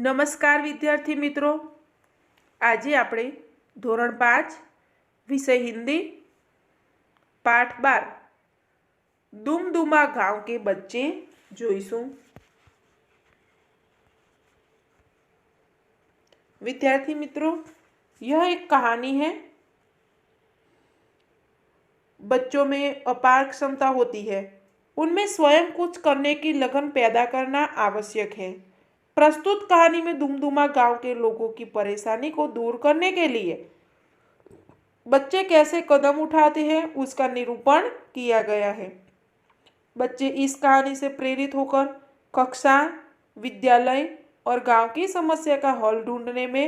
નમસ્કાર વિદ્યાર્થી મિત્રો, આજે આપણે ધોરણ 5 વિષય હિન્દી પાઠ 12 दुमदुमा गांव के बच्चे જોઈશું। विद्यार्थी मित्रों, यह एक कहानी है। बच्चों में अपार क्षमता होती है, उनमें स्वयं कुछ करने की लगन पैदा करना आवश्यक है। प्रस्तुत कहानी में दुमदुमा गांव के लोगों की परेशानी को दूर करने के लिए बच्चे कैसे कदम उठाते हैं उसका निरूपण किया गया है। बच्चे इस कहानी से प्रेरित होकर कक्षा, विद्यालय और गांव की समस्या का हल ढूंढने में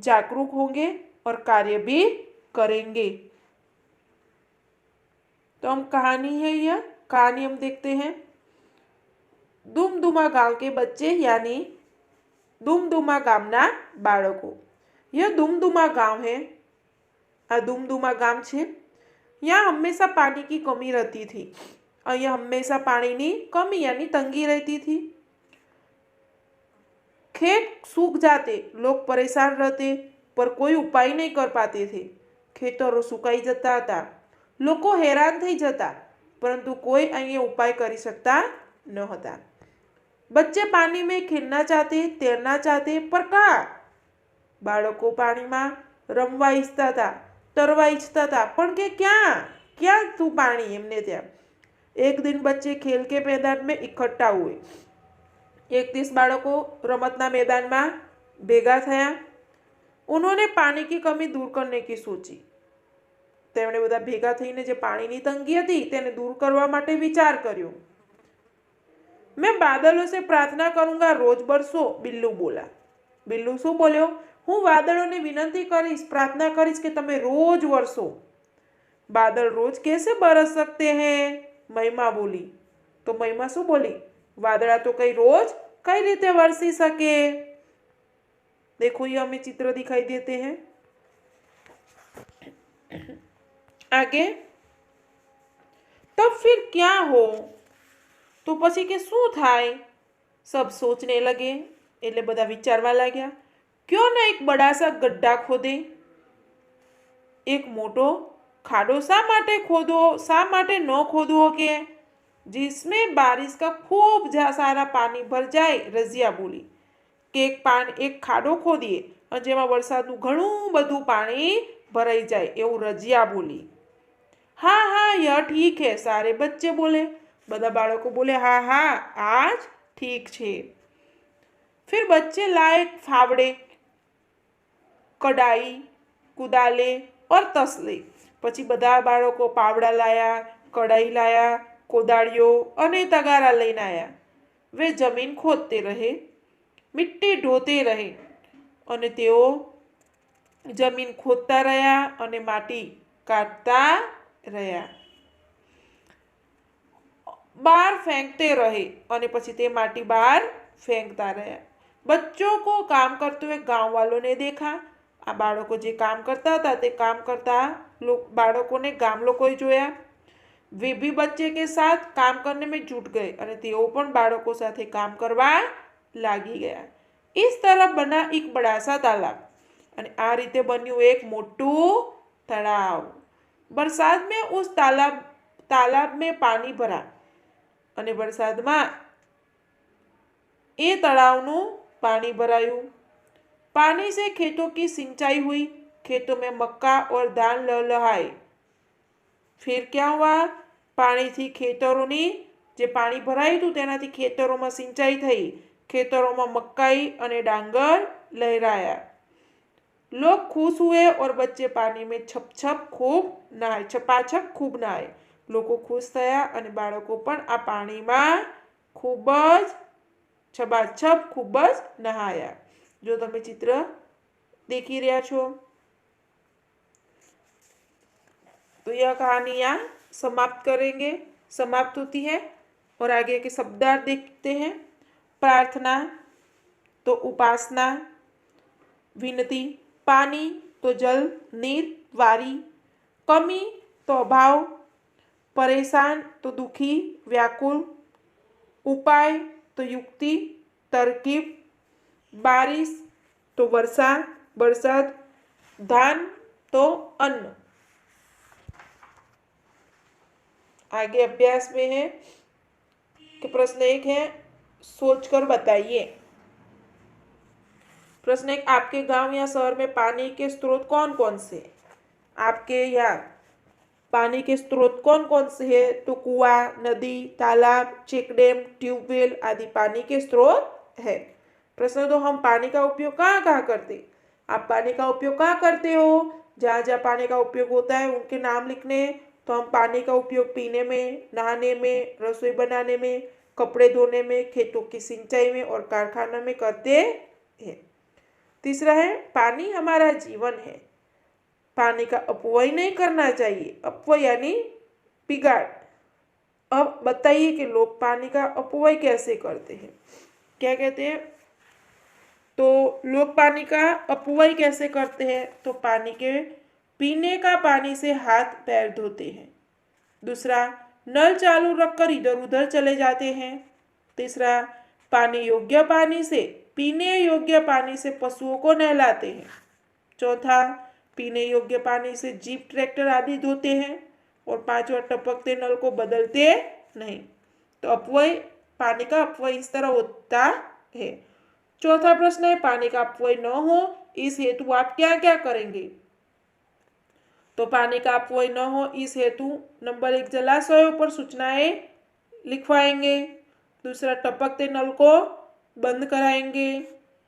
जागरूक होंगे और कार्य भी करेंगे। तो हम कहानी है, यह कहानी हम देखते हैं। दुमदुमा गांव के बच्चे यानी दुमदुमा गामना बाळको। यह दुमदुमा गांव है। आ दुमदुमा गाम छे। यहाँ हमेशा पानी की कमी रहती थी। अहींया हमेशा पानी की कमी यानी तंगी रहती थी। खेत सूख जाते, लोग परेशान रहते, पर कोई उपाय नहीं कर पाते थे। खेतरो सुकाई जता था, लोग हैरान थई जता, परंतु कोई अहीं उपाय करी सकता न हता। बच्चे पानी में खेलना चाहते, तैरना चाहते, पर कहाँ? बाळको पानी में रमवा इच्छता था, तरवा इच्छता था, पण के क्या क्या तू पानी एमने त्या। एक दिन बच्चे खेल के मैदान में इकट्ठा हुए। एक दिवस बाळको रमतना मैदान में भेगा थया। उन्होंने पानी की कमी दूर करने की सोची। તેમણે બધા ભેગા થઈને જે પાણીની તંગી હતી તેને દૂર કરવા માટે વિચાર કર્યો। मैं बादलों से प्रार्थना करूंगा, रोज बरसो, बिल्लू बोला। बिल्लू शू बोल्यो? हूँ वादळों ने विनंती करीश, प्रार्थना करीश कि तमे रोज वरसो। बादल रोज कैसे बरस सकते हैं? महिमा बोली। तो महिमा शू बोली? वादळा तो कई रोज कई रीते वरसी सके। देखो ये हमें चित्र दिखाई देते हैं। आगे तब फिर क्या हो? तो पछी के शू थाय? सब सोचने लगे। एटले बधा विचारवा लाग्या, क्यों न एक बड़ा सा गड्ढा खोदे। एक मोटो खाडो शा माटे न खोदवो के जिसमें बारिश का खूब सारा पानी भर जाए। रजिया बोली कि एक खाडो खोदीए अने जेमां वरसादनुं घणुं बधुं पाणी भराई जाए, एवुं रजिया बोली। हाँ हाँ, यह ठीक है, सारे बच्चे बोले। बधा बाळको बोले हाँ हाँ, आज ठीक छे। फिर बच्चे लाए फावड़े, कड़ाई, कुदाले और तसले। पछी बधा बाळको पावड़ा लाया, कड़ाई लाया, कोदाड़ियो अने तगारा लईने आया। वे जमीन खोदते रहे, मिट्टी ढोते रहे अने तेओ जमीन खोदता रह्या अने माटी काटता रह्या। बाहर फेंकते रहे और पछी ते माटी बाहर फेंकता रहे। बच्चों को काम करते हुए गांव वालों ने देखा। आ बाळको जे काम करता था ते काम करता बाळकों ने गाम लोकोए जोया। वे भी बच्चे के साथ काम करने में जुट गए और तेओ पण बाळको साथे काम करवा लागी गया। इस तरह बना एक बड़ा सा तालाब और आ रीते बन्यु एक मोटू तलाव। बरसात में उस तालाब में पानी भरा અને વરસાદમાં એ તળાવનું પાણી ભરાયું। पानी से खेतों की सिंचाई हुई, खेतों में मक्का और धान लहलहाए। फिर क्या हुआ? पानी थी खेतरोनी जे पानी भरायु हतुं तेनाथी खेतरों में सिंचाई थई। खेतरों में मक्काई अने डांगर लहराया। लोग खुश हुए और बच्चे पानी में छपछप खूब नहाए। लोको खुश थया अने बाळको पण आ पाणीमां खूब ज छबाछप खूब ज नहाया। जो तमे चित्र देखी रह्या छो। तो यह कहानी यहाँ समाप्त होती है और आगे के शब्दार्थ देखते हैं। प्रार्थना तो उपासना, विनती पानी तो जल, नीर वारी, कमी तो अभाव, परेशान तो दुखी व्याकुल, उपाय तो युक्ति तरकीब, बारिश तो वर्षा, बरसात, धान तो अन्न। आगे अभ्यास में है कि प्रश्न 1 है, सोचकर बताइए। प्रश्न 1, आपके गांव या शहर में पानी के स्रोत कौन कौन से हैं? आपके यहाँ पानी के स्रोत कौन कौन से हैं? तो कुआं, नदी, तालाब, चेकडैम, ट्यूबवेल आदि पानी के स्रोत है। प्रश्न 2, हम पानी का उपयोग कहाँ कहाँ करते? आप पानी का उपयोग कहाँ करते हो? जहाँ जहाँ पानी का उपयोग होता है उनके नाम लिखने। तो हम पानी का उपयोग पीने में, नहाने में, रसोई बनाने में, कपड़े धोने में, खेतों की सिंचाई में और कारखाना में करते हैं। तीसरा है, पानी हमारा जीवन है। पानी का अपव्यय नहीं करना चाहिए। अपव्यय यानी बिगाड़। अब बताइए कि लोग पानी का अपव्यय कैसे करते हैं? क्या कहते हैं? तो लोग पानी का अपव्यय कैसे करते हैं? तो पानी के पीने का पानी से हाथ पैर धोते हैं। दूसरा, नल चालू रखकर इधर उधर चले जाते हैं। तीसरा, पानी योग्य पानी से, पीने योग्य पानी से पशुओं को नहलाते हैं। चौथा, पीने योग्य पानी से जीप, ट्रैक्टर आदि धोते हैं। और पांचवा, टपकते नल को बदलते नहीं। तो अपव्यय, पानी का अपव्यय इस तरह होता है। चौथा प्रश्न है, पानी का अपव्यय न हो इस हेतु आप क्या क्या करेंगे? तो पानी का अपव्यय न हो इस हेतु नंबर 1, जलाशयों पर सूचनाएं लिखवाएंगे। दूसरा, टपकते नल को बंद कराएंगे।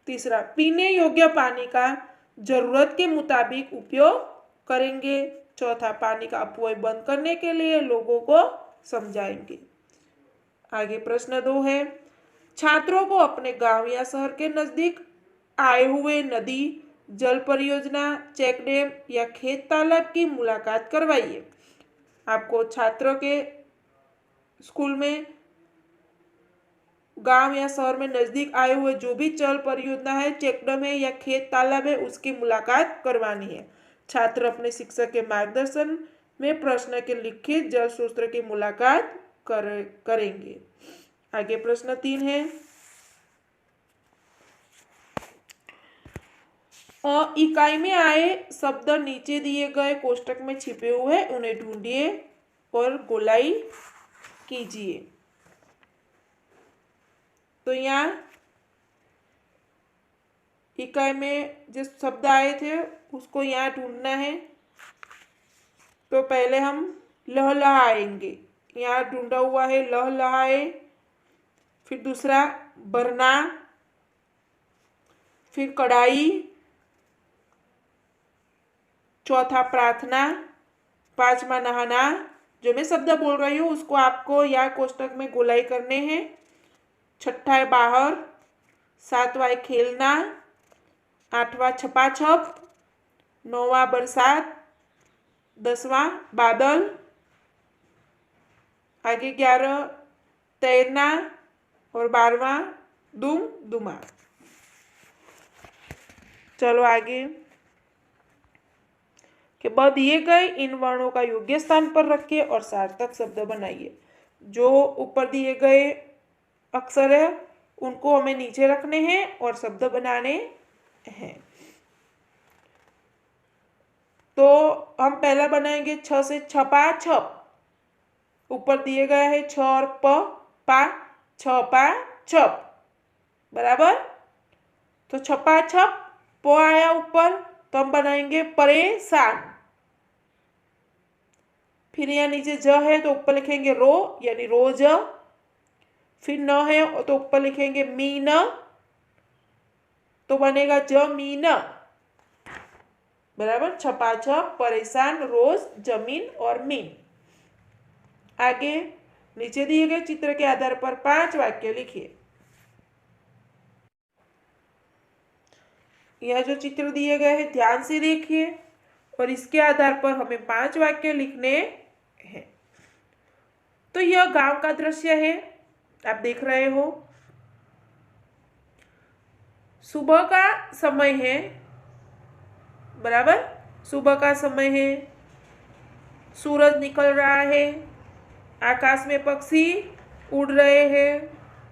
तीसरा, पीने योग्य पानी का जरूरत के मुताबिक उपयोग करेंगे। चौथा, पानी का अपव्यय बंद करने के लिए लोगों को समझाएंगे। आगे प्रश्न 2 है, छात्रों को अपने गांव या शहर के नजदीक आए हुए नदी, जल परियोजना, चेकडैम या खेत तालाब की मुलाकात करवाइए। आपको छात्रों के स्कूल में गांव या शहर में नजदीक आए हुए जो भी जल परियोजना है, चेकडैम है या खेत तालाब है, उसकी मुलाकात करवानी है। छात्र अपने शिक्षक के मार्गदर्शन में प्रश्न के लिखित जल स्रोत की मुलाकात करेंगे। आगे प्रश्न 3 है, इकाई में आए शब्द नीचे दिए गए कोष्टक में छिपे हुए, उन्हें ढूंढिए और गोलाई कीजिए। तो यहाँ इकाई में जिस शब्द आए थे उसको यहाँ ढूंढना है। तो पहले हम लहलहाएंगे, यहाँ ढूंढा हुआ है लहलहाए। फिर दूसरा बरना, फिर कढ़ाई, चौथा प्रार्थना, पांचवा नहाना। जो मैं शब्द बोल रही हूँ उसको आपको यहाँ कोष्टक में गोलाई करने हैं। छठा है बाहर, सातवां है खेलना, आठवां छपाछप, नौवां बरसात, 10वां बादल, आगे 11 तैरना और 12वां दुम दुमा। चलो आगे कि ब दिए गए इन वर्णों का योग्य स्थान पर रखिए और सार्थक शब्द बनाइए। जो ऊपर दिए गए अक्षर है उनको हमें नीचे रखने हैं और शब्द बनाने हैं। तो हम पहला बनाएंगे छ से छपा छप। ऊपर दिए गया है छ और प, पा, छपा छप, बराबर। तो छपा छप प आया ऊपर, तो हम बनाएंगे परेशान। फिर यहाँ नीचे ज है तो ऊपर लिखेंगे रो यानी रोज। फिर न है तो ऊपर लिखेंगे मीन, तो बनेगा जमीन, बराबर। छपाछप, परेशान, रोज, जमीन और मीन। आगे नीचे दिए गए चित्र के आधार पर 5 वाक्य लिखिए। यह जो चित्र दिए गए हैं ध्यान से देखिए और इसके आधार पर हमें 5 वाक्य लिखने हैं। तो यह गांव का दृश्य है, आप देख रहे हो। सुबह का समय है, बराबर। सुबह का समय है, सूरज निकल रहा है, आकाश में पक्षी उड़ रहे हैं,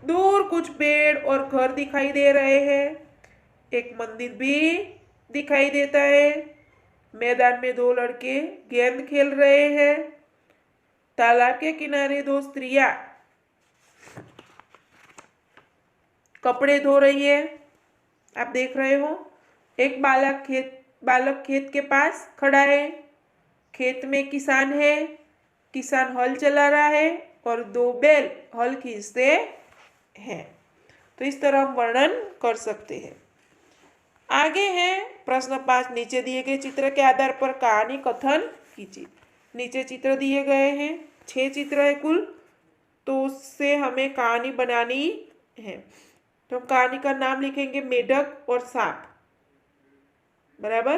दूर कुछ पेड़ और घर दिखाई दे रहे हैं। एक मंदिर भी दिखाई देता है। मैदान में दो लड़के गेंद खेल रहे हैं। तालाब के किनारे दो स्त्रियां कपड़े धो रही है। आप देख रहे हो। एक बालक खेत के पास खड़ा है। खेत में किसान है। किसान हल चला रहा है और दो बैल हल खींचते हैं। तो इस तरह हम वर्णन कर सकते हैं। आगे है प्रश्न 5। नीचे दिए गए चित्र के आधार पर कहानी कथन कीजिए। नीचे चित्र दिए गए हैं, 6 चित्र है कुल, तो उससे हमें कहानी बनानी है। तो हम कहानी का नाम लिखेंगे मेढक और सांप। बराबर।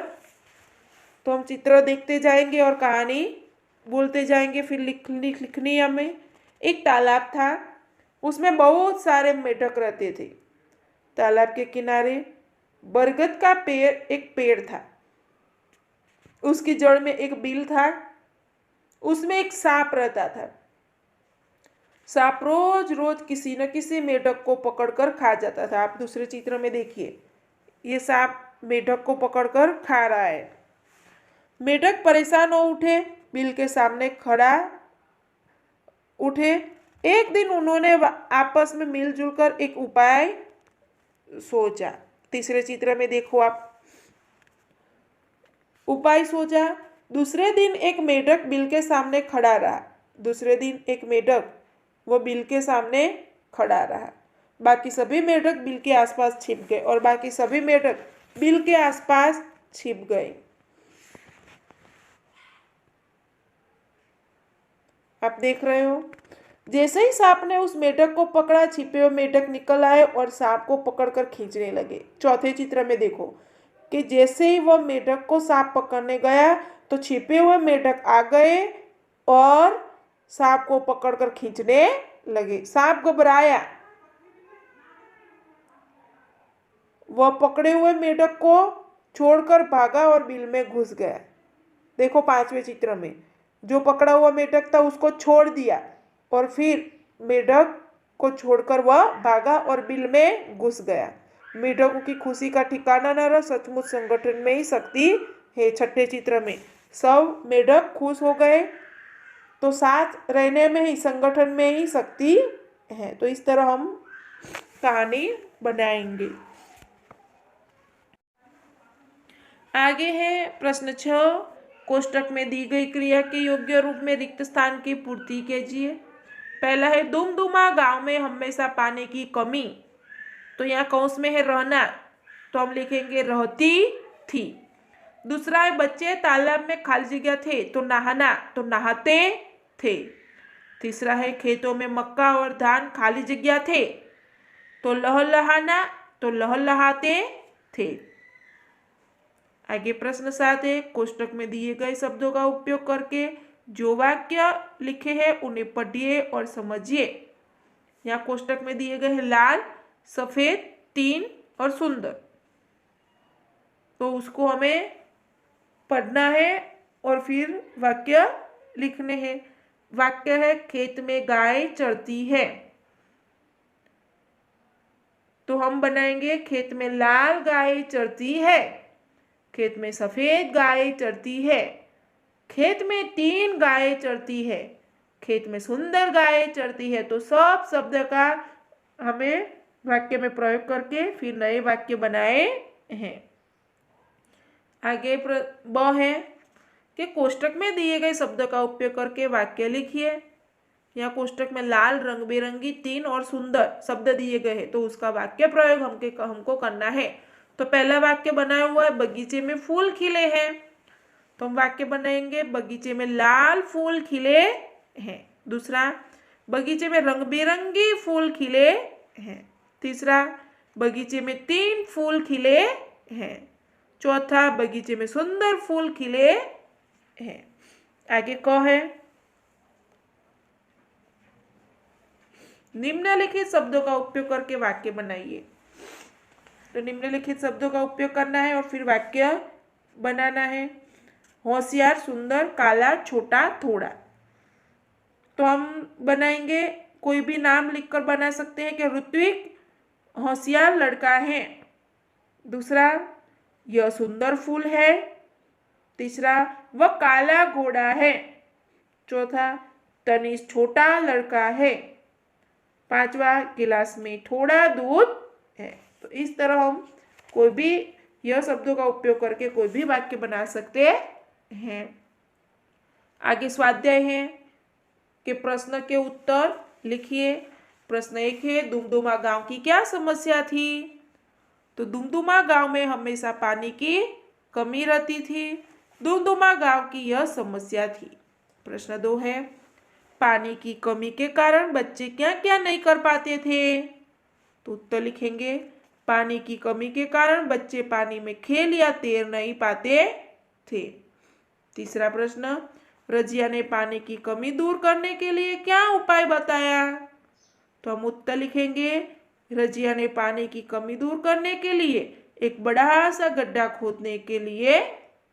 तो हम चित्र देखते जाएंगे और कहानी बोलते जाएंगे, फिर लिखनी हमें। एक तालाब था, उसमें बहुत सारे मेढक रहते थे। तालाब के किनारे बरगद का एक पेड़ था। उसकी जड़ में एक बिल था। उसमें एक सांप रहता था। सांप रोज रोज किसी न किसी मेढक को पकड़कर खा जाता था। आप दूसरे चित्र में देखिए, ये सांप मेढक को पकड़कर खा रहा है। मेढक परेशान हो उठे, बिल के सामने खड़ा उठे। एक दिन उन्होंने आपस में मिलजुल कर एक उपाय सोचा। तीसरे चित्र में देखो आप, उपाय सोचा। दूसरे दिन एक मेढक बिल के सामने खड़ा रहा। दूसरे दिन एक मेढक वो बिल के सामने खड़ा रहा। बाकी सभी मेढक बिल के आसपास छिप गए और बाकी सभी मेढक बिल के आसपास छिप गए। आप देख रहे हो। जैसे ही सांप ने उस मेढक को पकड़ा, छिपे हुए मेढक निकल आए और सांप को पकड़कर खींचने लगे। चौथे चित्र में देखो कि जैसे ही वह मेढक को सांप पकड़ने गया तो छिपे हुए मेढक आ गए और सांप को पकड़कर खींचने लगे। सांप घबराया, वह पकड़े हुए मेढक को छोड़कर भागा और बिल में घुस गया। देखो 5वें चित्र में, जो पकड़ा हुआ मेढक था उसको छोड़ दिया और फिर मेढक को छोड़कर वह भागा और बिल में घुस गया। मेढकों की खुशी का ठिकाना न रहा। सचमुच संगठन में ही शक्ति है। छठे चित्र में सब मेढक खुश हो गए। तो साथ रहने में ही, संगठन में ही शक्ति है। तो इस तरह हम कहानी बनाएंगे। आगे है प्रश्न 6। कोष्टक में दी गई क्रिया के योग्य रूप में रिक्त स्थान की पूर्ति कीजिए। पहला है दुमदुमा गांव में हमेशा पानी की कमी। तो यहाँ कौंस में है रहना, तो हम लिखेंगे रहती थी। दूसरा है बच्चे तालाब में खाली जगह थे तो नहाना, तो नहाते थे। तीसरा है खेतों में मक्का और धान खाली जगह थे तो लहलहाना, तो लहलहाते थे। आगे प्रश्न 7 है। कोष्टक में दिए गए शब्दों का उपयोग करके जो वाक्य लिखे हैं उन्हें पढ़िए और समझिए। यहाँ कोष्टक में दिए गए हैं लाल, सफेद, तीन और सुंदर। तो उसको हमें पढ़ना है और फिर वाक्य लिखने हैं। वाक्य है खेत में गाय चरती है। तो हम बनाएंगे खेत में लाल गाय चरती है, खेत में सफेद गाय चरती है, खेत में 3 गाय चरती है, खेत में सुंदर गाय चरती है। तो सब शब्द का हमें वाक्य में प्रयोग करके फिर नए वाक्य बनाए हैं। आगे ब है कि कोष्टक में दिए गए शब्द का उपयोग करके वाक्य लिखिए। यहाँ कोष्टक में लाल, रंग बिरंगी, 3 और सुंदर शब्द दिए गए हैं, तो उसका वाक्य प्रयोग हमको करना है। तो पहला वाक्य बनाया हुआ है बगीचे में फूल खिले हैं। तो हम वाक्य बनाएंगे बगीचे में लाल फूल खिले हैं। दूसरा, बगीचे में रंग बिरंगी फूल खिले हैं। तीसरा, बगीचे में 3 फूल खिले हैं। चौथा, बगीचे में सुंदर फूल खिले हैं। आगे क है निम्नलिखित शब्दों का उपयोग करके वाक्य बनाइए। तो निम्नलिखित शब्दों का उपयोग करना है और फिर वाक्य बनाना है। होशियार, सुंदर, काला, छोटा, थोड़ा। तो हम बनाएंगे, कोई भी नाम लिखकर बना सकते हैं कि ऋत्विक होशियार लड़का है। दूसरा, यह सुंदर फूल है। तीसरा, वह काला घोड़ा है। चौथा, तनिष छोटा लड़का है। पांचवा, गिलास में थोड़ा दूध है। तो इस तरह हम कोई भी यह शब्दों का उपयोग करके कोई भी वाक्य बना सकते हैं। आगे स्वाध्याय है कि प्रश्न के उत्तर लिखिए। प्रश्न 1 है, दुमदुमा गांव की क्या समस्या थी? तो दुमदुमा गांव में हमेशा पानी की कमी रहती थी। दुमदुमा गांव की यह समस्या थी। प्रश्न 2 है, पानी की कमी के कारण बच्चे क्या क्या नहीं कर पाते थे? तो उत्तर लिखेंगे, पानी की कमी के कारण बच्चे पानी में खेल या तैर नहीं पाते थे। तीसरा प्रश्न, रजिया ने पानी की कमी दूर करने के लिए क्या उपाय बताया? तो हम उत्तर लिखेंगे, रजिया ने पानी की कमी दूर करने के लिए एक बड़ा सा गड्ढा खोदने के लिए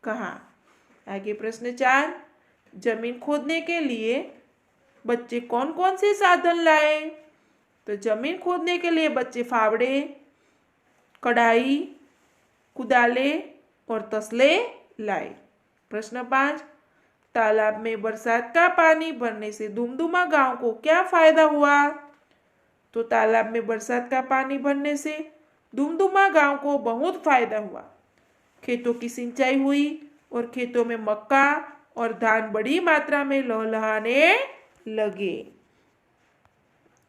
कहा। आगे प्रश्न 4, जमीन खोदने के लिए बच्चे कौन कौन से साधन लाए? तो जमीन खोदने के लिए बच्चे फावड़े, कढ़ाई, कुदाले और तसले लाए। प्रश्न 5, तालाब में बरसात का पानी भरने से दुमदुमा गांव को क्या फायदा हुआ? तो तालाब में बरसात का पानी भरने से दुमदुमा गांव को बहुत फायदा हुआ। खेतों की सिंचाई हुई और खेतों में मक्का और धान बड़ी मात्रा में लहलहाने लगे।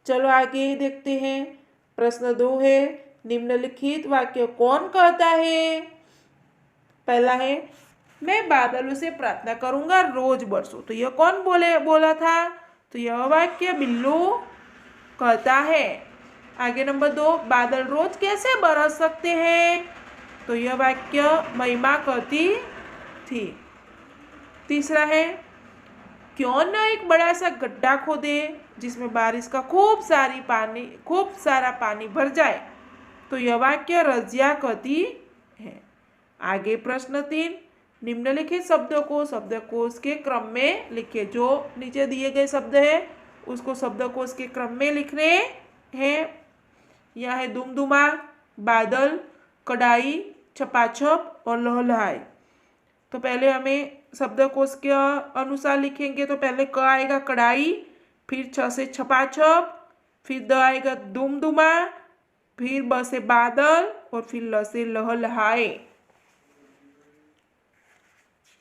चलो आगे देखते हैं। प्रश्न 2 है, निम्नलिखित वाक्य कौन कहता है? पहला है, मैं बादलों से प्रार्थना करूंगा रोज बरसो। तो यह कौन बोला था? तो यह वाक्य बिल्लू कहता है। आगे नंबर 2, बादल रोज कैसे बरस सकते हैं? तो यह वाक्य महिमा कहती थी। तीसरा है, क्यों न एक बड़ा सा गड्ढा खोदे जिसमें बारिश का खूब सारा पानी भर जाए। तो यह वाक्य रजिया कहती है। आगे प्रश्न 3, निम्नलिखित शब्दों को शब्दकोश के क्रम में लिखिए। जो नीचे दिए गए शब्द है उसको शब्दकोश के क्रम में लिखने हैं। यह है दुमदुमा, बादल, कढ़ाई, छपाछप और लहलहाए। तो पहले हमें शब्दकोश के अनुसार लिखेंगे। तो पहले क आएगा कढ़ाई, फिर छ से छपाछप, फिर द आएगा दुमदुमा, फिर ब से बादल और फिर ल से लहलहाए।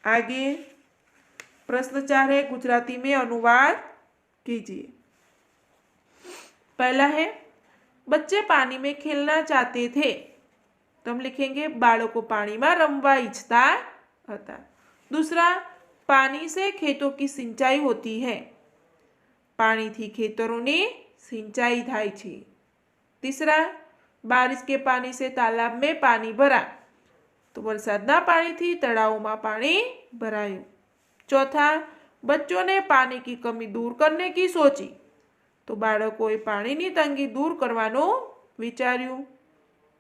आगे प्रश्न 4 है, गुजराती में अनुवाद कीजिए। पहला है, बच्चे पानी में खेलना चाहते थे। तो हम लिखेंगे, बाळको पानी में रमवा इच्छता હતા। दूसरा, पानी से खेतों की सिंचाई होती है। पानीथी खेतरोनी सिंचाई थाय छे। तीसरा, बारिश के पानी से तालाब में पानी भरा। तो वरसादना पानीथी तळावों पानी भरायु। चौथा, बच्चों ने पानी की कमी दूर करने की सोची। तो बाळकोए पानीनी तंगी दूर करवानुं विचार्यु।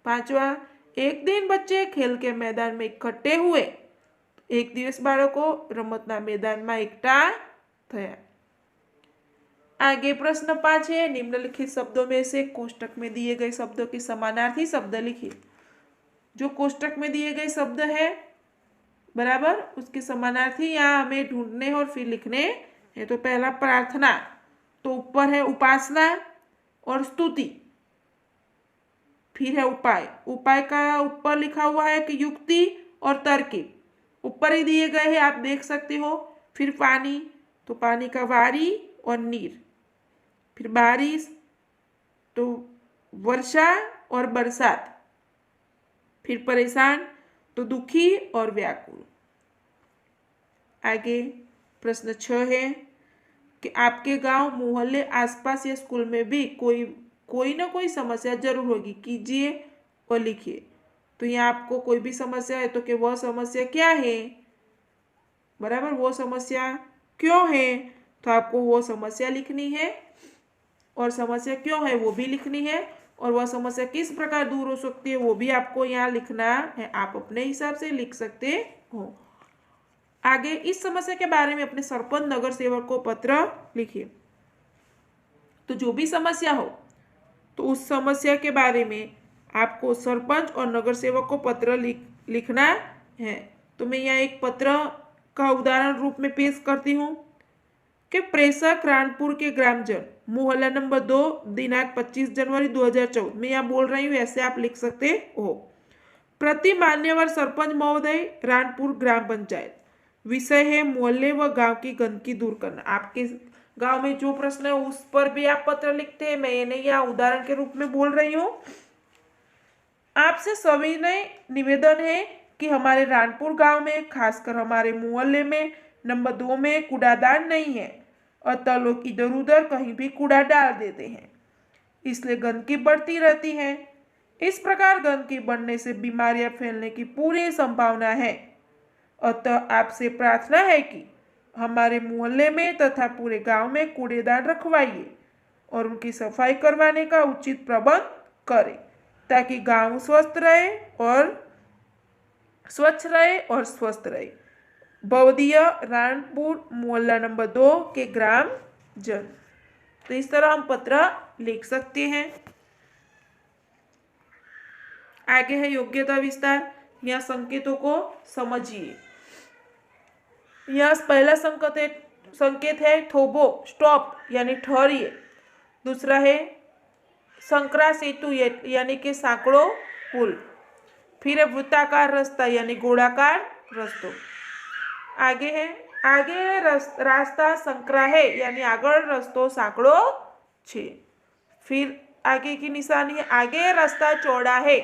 पांचवा, एक दिन बच्चे खेल के मैदान में इकट्ठे हुए। एक दिवस बाळको रमतना मैदान में एकठा थया। आगे प्रश्न 5 है, निम्नलिखित शब्दों में से कोष्टक में दिए गए शब्दों के समानार्थी शब्द लिखिए। जो कोष्टक में दिए गए शब्द है बराबर, उसके समानार्थी यहाँ हमें ढूंढने और फिर लिखने हैं। तो पहला प्रार्थना, तो ऊपर है उपासना और स्तुति। फिर है उपाय, उपाय का ऊपर लिखा हुआ है कि युक्ति और तरकीब, ऊपर ही दिए गए हैं, आप देख सकते हो। फिर पानी, तो पानी का वारी और नीर। फिर बारिश, तो वर्षा और बरसात। फिर परेशान, तो दुखी और व्याकुल। आगे प्रश्न 6 है कि आपके गांव, मोहल्ले, आसपास या स्कूल में भी कोई ना कोई समस्या जरूर होगी, कीजिए और लिखिए। तो यहाँ आपको कोई भी समस्या है तो कि वह समस्या क्या है, बराबर, वो समस्या क्यों है, तो आपको वो समस्या लिखनी है और समस्या क्यों है वो भी लिखनी है, और वह समस्या किस प्रकार दूर हो सकती है वो भी आपको यहाँ लिखना है। आप अपने हिसाब से लिख सकते हो। आगे इस समस्या के बारे में अपने सरपंच, नगर सेवक को पत्र लिखिए। तो जो भी समस्या हो तो उस समस्या के बारे में आपको सरपंच और नगर सेवक को पत्र लिखना है। तो मैं यहाँ एक पत्र का उदाहरण रूप में पेश करती हूँ कि प्रेषक रानपुर के ग्रामजन, मोहल्ला नंबर 2, दिनांक 25 जनवरी 2014। मैं यहाँ बोल रही हूँ, ऐसे आप लिख सकते हो। प्रति मान्यवर सरपंच महोदय, रानपुर ग्राम पंचायत। विषय है मोहल्ले व गांव की गंदगी दूर करना। आपके गांव में जो प्रश्न है उस पर भी आप पत्र लिखते हैं। मैं ये यहाँ उदाहरण के रूप में बोल रही हूँ। आपसे सभी ने निवेदन है कि हमारे रानपुर गांव में, खासकर हमारे मोहल्ले में नंबर 2 में कूड़ादान नहीं है, अतः लोग इधर उधर कहीं भी कूड़ा डाल देते हैं, इसलिए गंदगी बढ़ती रहती है। इस प्रकार गंदगी बढ़ने से बीमारियां फैलने की पूरी संभावना है। अतः आपसे प्रार्थना है कि हमारे मोहल्ले में तथा पूरे गांव में कूड़ेदान रखवाइए और उनकी सफाई करवाने का उचित प्रबंध करें, ताकि गांव स्वच्छ रहे और स्वस्थ रहे। भवदीय, रानपुर, मोहल्ला नंबर 2 के ग्राम जन। तो इस तरह हम पत्र लिख सकते हैं। आगे है योग्यता विस्तार। यहाँ संकेतों को समझिए। यहाँ पहला संकेत है थोबो, स्टॉप यानी ठहरिए। दूसरा है संकरा सेतु यानी कि सांकड़ो पुल। फिर है वृत्ताकार रास्ता यानी गोलाकार रस्तो। आगे रास्ता संकरा है यानी आगे रस्तो सांकड़ो छे। फिर आगे की निशानी है आगे रास्ता चौड़ा है,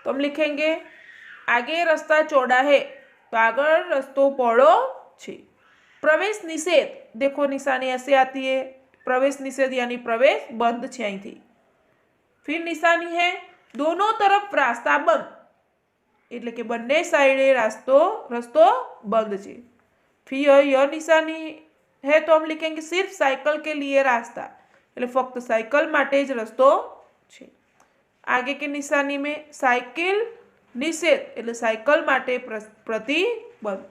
तो हम लिखेंगे आगे रास्ता चौड़ा है तो आगे रस्तो पौड़ो छे। प्रवेश निषेध, देखो निशानी ऐसे आती है, प्रवेश निषेध यानी प्रवेश बंद छे અહીંથી। फिर निशानी है दोनों तरफ रास्ता बंद, એટલે કે બંને સાઈડે રસ્તો बंद છે। फिर यह निशानी है तो हम लिखेंगे सिर्फ साइकिल के लिए रास्ता, એટલે ફક્ત साइकिल માટે જ રસ્તો છે। आगे की निशानी में साइकिल निषेध, એટલે साइकिल માટે प्रतिबंध।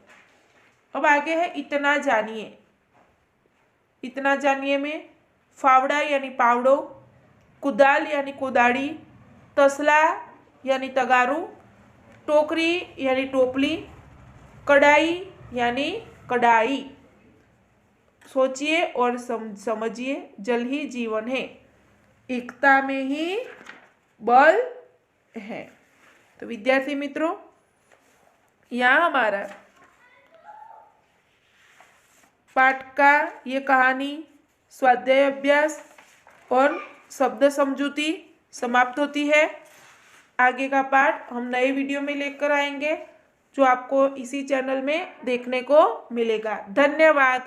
अब आगे है इतना जानिए। इतना जानिए में फावड़ा यानी पावड़ो, कुदाल यानी कोदाड़ी, तसला यानी तगारू, टोकरी यानी टोपली, कढ़ाई यानी कढ़ाई। सोचिए और समझिए, जल ही जीवन है, एकता में ही बल है। तो विद्यार्थी मित्रों, यहाँ हमारा पाठ का ये कहानी, स्वाध्याय अभ्यास और शब्द समझूती समाप्त होती है। आगे का पाठ हम नए वीडियो में लेकर आएंगे जो आपको इसी चैनल में देखने को मिलेगा। धन्यवाद।